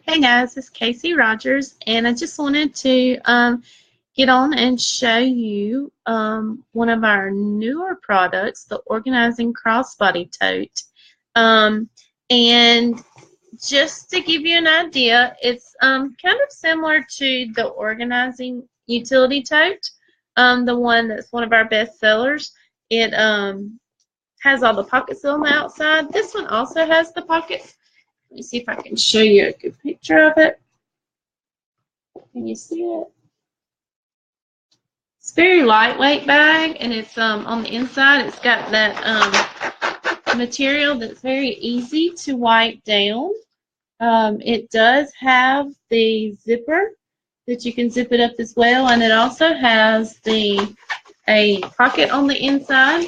Hey guys, it's Casey Rogers, and I just wanted to get on and show you one of our newer products, the Organizing Crossbody Tote. And just to give you an idea, it's kind of similar to the Organizing Utility Tote, the one that's one of our best sellers. It has all the pockets on the outside. This one also has the pockets. Let me see if I can show you a good picture of it. Can you see it? It's a very lightweight bag, and it's on the inside. It's got that material that's very easy to wipe down. It does have the zipper that you can zip it up as well, and it also has a pocket on the inside.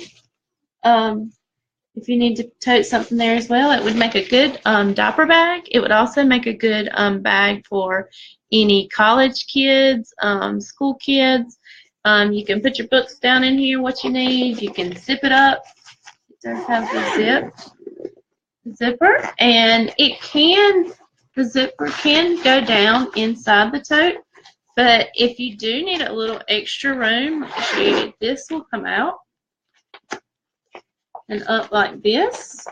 If you need to tote something there as well, it would make a good diaper bag. It would also make a good bag for any college kids, school kids. You can put your books down in here, what you need. You can zip it up. It does have the zipper, and the zipper can go down inside the tote. But if you do need a little extra room, this will come out and up like this,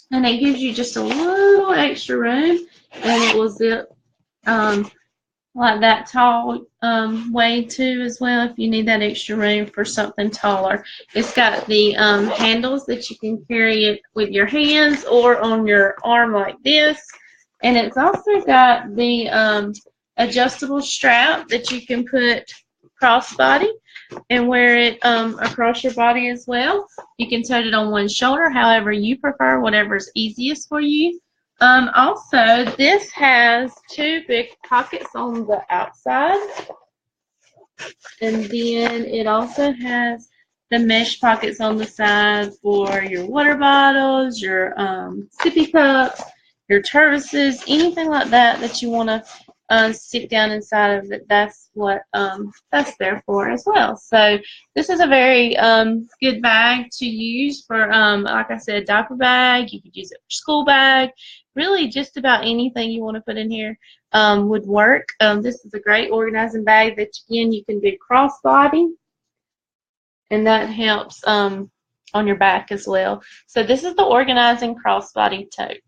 and it gives you just a little extra room, and it will zip like that tall way too as well if you need that extra room for something taller. It's got the handles that you can carry it with your hands or on your arm like this, and it's also got the adjustable strap that you can put crossbody and wear it across your body as well. You can tote it on one shoulder, however you prefer, whatever's easiest for you. Also, this has two big pockets on the outside, and then it also has the mesh pockets on the side for your water bottles, your sippy cups, your Tervises, anything like that that you want to stick down inside of it. That's what that's there for as well. So this is a very good bag to use for, like I said, diaper bag. You could use it for school bag. Really, just about anything you want to put in here would work. This is a great organizing bag that, again, you can do crossbody, and that helps on your back as well. So this is the Organizing Crossbody Tote.